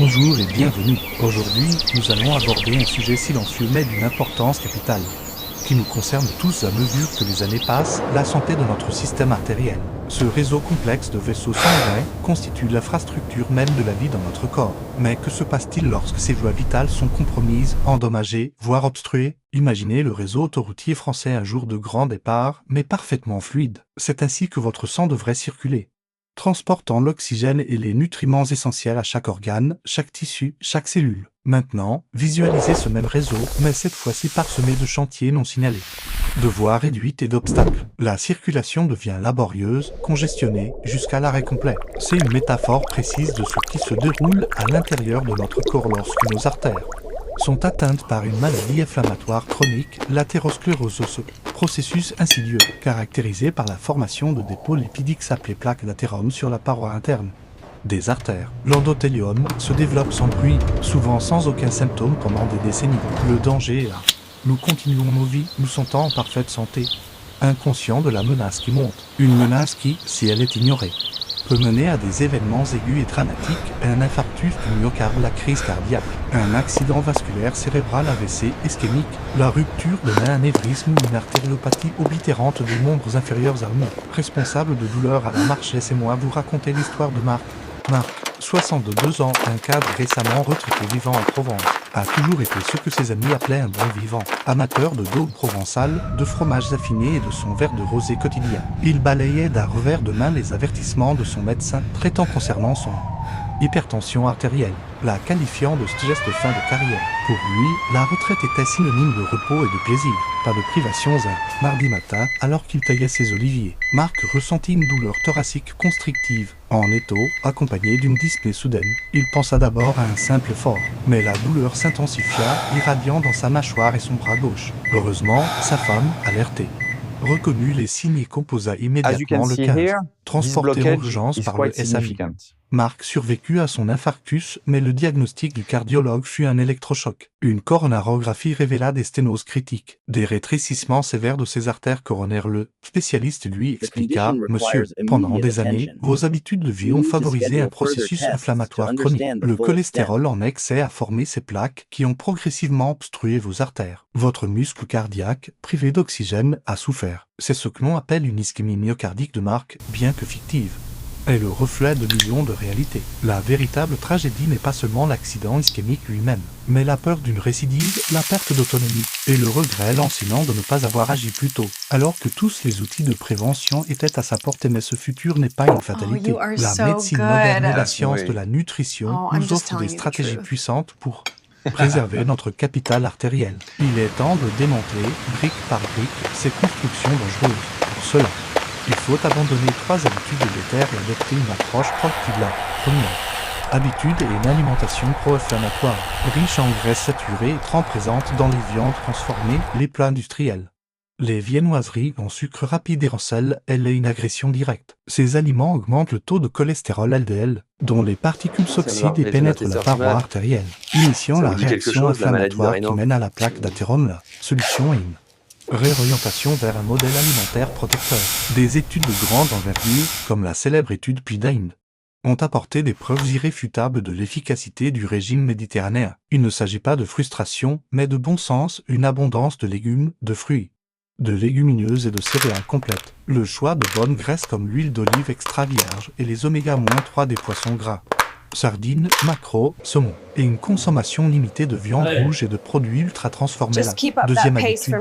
Bonjour et bienvenue. Aujourd'hui, nous allons aborder un sujet silencieux mais d'une importance capitale, qui nous concerne tous à mesure que les années passent, la santé de notre système artériel. Ce réseau complexe de vaisseaux sanguins constitue l'infrastructure même de la vie dans notre corps. Mais que se passe-t-il lorsque ces voies vitales sont compromises, endommagées, voire obstruées? Imaginez le réseau autoroutier français un jour de grand départ, mais parfaitement fluide. C'est ainsi que votre sang devrait circuler, transportant l'oxygène et les nutriments essentiels à chaque organe, chaque tissu, chaque cellule. Maintenant, visualisez ce même réseau, mais cette fois-ci parsemé de chantiers non signalés, de voies réduites et d'obstacles. La circulation devient laborieuse, congestionnée, jusqu'à l'arrêt complet. C'est une métaphore précise de ce qui se déroule à l'intérieur de notre corps lorsque nos artères sont atteintes par une maladie inflammatoire chronique, l'athérosclérose, processus insidieux, caractérisé par la formation de dépôts lipidiques appelés plaques d'athérome sur la paroi interne des artères. L'endothélium se développe sans bruit, souvent sans aucun symptôme pendant des décennies. Le danger est là. Nous continuons nos vies, nous sentant en parfaite santé, inconscients de la menace qui monte. Une menace qui, si elle est ignorée, peut mener à des événements aigus et dramatiques, un infarctus du myocarde, la crise cardiaque, un accident vasculaire cérébral AVC ischémique, la rupture d'un anévrisme ou une artériopathie oblitérante des membres inférieurs allemands. Responsable de douleurs à la marche, laissez-moi vous raconter l'histoire de Marc. Marc, 62 ans, un cadre récemment retraité vivant en Provence, a toujours été ce que ses amis appelaient un bon vivant. Amateur de daube provençale, de fromages affinés et de son verre de rosé quotidien. Il balayait d'un revers de main les avertissements de son médecin traitant concernant son hypertension artérielle, la qualifiant de geste fin de carrière. Pour lui, la retraite était synonyme de repos et de plaisir, pas de privations un mardi matin alors qu'il taillait ses oliviers. Marc ressentit une douleur thoracique constrictive, en étau, accompagnée d'une dyspnée soudaine. Il pensa d'abord à un simple effort, mais la douleur s'intensifia, irradiant dans sa mâchoire et son bras gauche. Heureusement, sa femme, alertée, reconnut les signes et composa immédiatement le 15, transporté en urgence par le SAMI. Marc survécut à son infarctus, mais le diagnostic du cardiologue fut un électrochoc. Une coronarographie révéla des sténoses critiques, des rétrécissements sévères de ses artères coronaires. Le spécialiste lui expliqua « Monsieur, pendant des années, vos habitudes de vie ont favorisé un processus inflammatoire chronique. Le cholestérol en excès a formé ces plaques qui ont progressivement obstrué vos artères. Votre muscle cardiaque, privé d'oxygène, a souffert. C'est ce que l'on appelle une ischémie myocardique de Marc, bien que fictive, est le reflet de millions de réalités. La véritable tragédie n'est pas seulement l'accident ischémique lui-même, mais la peur d'une récidive, la perte d'autonomie, et le regret lancinant de ne pas avoir agi plus tôt, alors que tous les outils de prévention étaient à sa portée. Mais ce futur n'est pas une fatalité. La médecine moderne et la science de la nutrition nous offrent des stratégies puissantes pour préserver notre capital artériel. Il est temps de démanteler, brique par brique, ces constructions dangereuses. Pour cela, il faut abandonner 3 habitudes délétères et adopter une approche proactive. La première habitude est une alimentation pro-inflammatoire, riche en graisses saturées et trop présente dans les viandes transformées, les plats industriels, les viennoiseries en sucre rapide et en sel. Elle est une agression directe. Ces aliments augmentent le taux de cholestérol LDL, dont les particules s'oxydent et pénètrent la paroi artérielle, initiant la réaction inflammatoire qui mène à la plaque d'athérome. La solution est une réorientation vers un modèle alimentaire protecteur. Des études de grande envergure, comme la célèbre étude PIDAIN, ont apporté des preuves irréfutables de l'efficacité du régime méditerranéen. Il ne s'agit pas de frustration, mais de bon sens, une abondance de légumes, de fruits, de légumineuses et de céréales complètes. Le choix de bonnes graisses comme l'huile d'olive extra vierge et les oméga-3 des poissons gras, sardines, maquereaux, saumon, et une consommation limitée de viande rouge et de produits ultra transformés. La deuxième habitude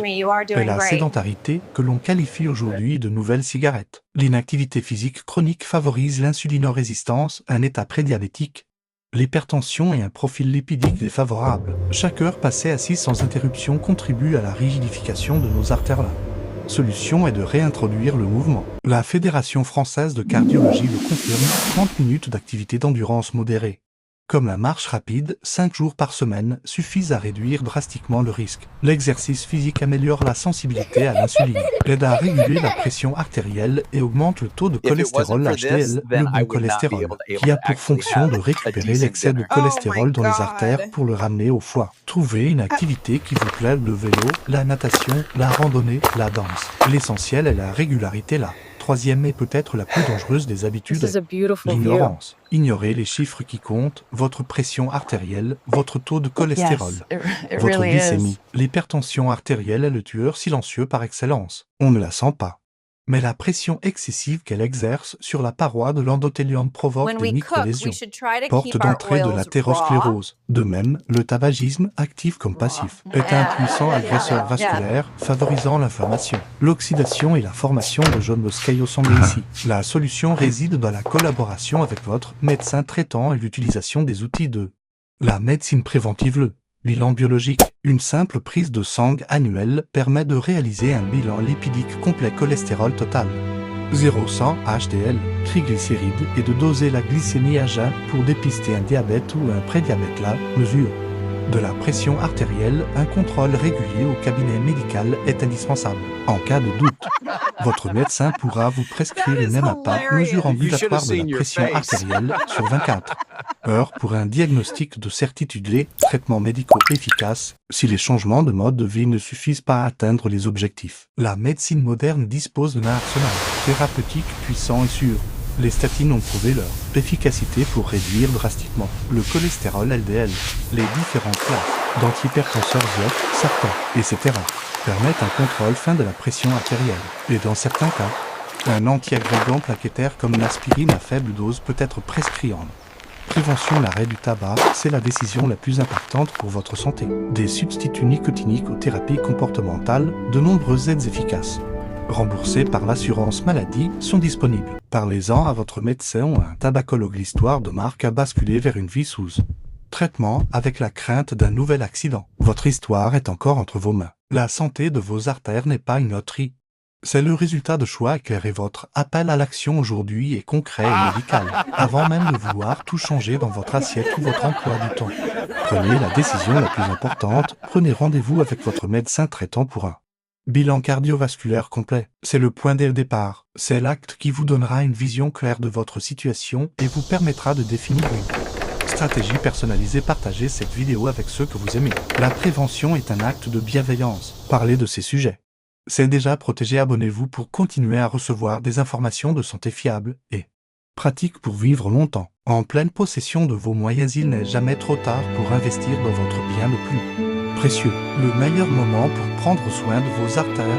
est la sédentarité, que l'on qualifie aujourd'hui de nouvelle cigarette. L'inactivité physique chronique favorise l'insulinorésistance, un état prédiabétique, l'hypertension et un profil lipidique défavorable. Chaque heure passée assise sans interruption contribue à la rigidification de nos artères. La solution est de réintroduire le mouvement. La Fédération française de cardiologie le confirme, 30 minutes d'activité d'endurance modérée, comme la marche rapide, 5 jours par semaine, suffisent à réduire drastiquement le risque. L'exercice physique améliore la sensibilité à l'insuline, aide à réguler la pression artérielle et augmente le taux de cholestérol HDL, le bon cholestérol, qui a pour fonction de récupérer l'excès de cholestérol dans les artères pour le ramener au foie. Trouvez une activité qui vous plaît, le vélo, la natation, la randonnée, la danse. L'essentiel est la régularité. La troisième est peut-être la plus dangereuse des This habitudes, is a beautiful view. l'ignorance. Ignorez les chiffres qui comptent, votre pression artérielle, votre taux de cholestérol, Yes, it votre really glycémie. is. L'hypertension artérielle est le tueur silencieux par excellence. On ne la sent pas. Mais la pression excessive qu'elle exerce sur la paroi de l'endothélium provoque When des we cook, micro-lésions, we should try to porte keep our d'entrée de oils raw. l'athérosclérose. De même, le tabagisme, actif comme passif, est un puissant agresseur vasculaire favorisant l'inflammation, l'oxydation et la formation de jaunes sanguins ici. La solution réside dans la collaboration avec votre médecin traitant et l'utilisation des outils de la médecine préventive. Le bilan biologique. Une simple prise de sang annuelle permet de réaliser un bilan lipidique complet cholestérol total. 0,100 HDL, triglycérides et de doser la glycémie à jeun pour dépister un diabète ou un prédiabète. La mesure de la pression artérielle, un contrôle régulier au cabinet médical est indispensable. En cas de doute, votre médecin pourra vous prescrire une MAPA, mesure ambulatoire de la pression artérielle sur 24 heures pour un diagnostic de certitude. Les traitements médicaux efficaces si les changements de mode de vie ne suffisent pas à atteindre les objectifs. La médecine moderne dispose d'un arsenal thérapeutique puissant et sûr. Les statines ont prouvé leur efficacité pour réduire drastiquement le cholestérol LDL. Les différentes classes d'antihypertenseurs IOF, sartans, etc. permettent un contrôle fin de la pression artérielle. Et dans certains cas, un antiagrégant plaquettaire comme l'aspirine à faible dose peut être prescrit en prévention. L'arrêt du tabac, c'est la décision la plus importante pour votre santé. Des substituts nicotiniques aux thérapies comportementales, de nombreuses aides efficaces remboursés par l'assurance maladie, sont disponibles. Parlez-en à votre médecin ou à un tabacologue. L'histoire de Marc a basculé vers une vie sous traitement avec la crainte d'un nouvel accident. Votre histoire est encore entre vos mains. La santé de vos artères n'est pas une loterie. C'est le résultat de choix éclairés. Votre appel à l'action aujourd'hui est concret et médical. Avant même de vouloir tout changer dans votre assiette ou votre emploi du temps, prenez la décision la plus importante. Prenez rendez-vous avec votre médecin traitant pour un bilan cardiovasculaire complet. C'est le point de départ. C'est l'acte qui vous donnera une vision claire de votre situation et vous permettra de définir une stratégie personnalisée. Partagez cette vidéo avec ceux que vous aimez. La prévention est un acte de bienveillance. Parlez de ces sujets. C'est déjà protégé. Abonnez-vous pour continuer à recevoir des informations de santé fiables et pratiques pour vivre longtemps. En pleine possession de vos moyens, il n'est jamais trop tard pour investir dans votre bien le plus précieux. Le meilleur moment pour prendre soin de vos artères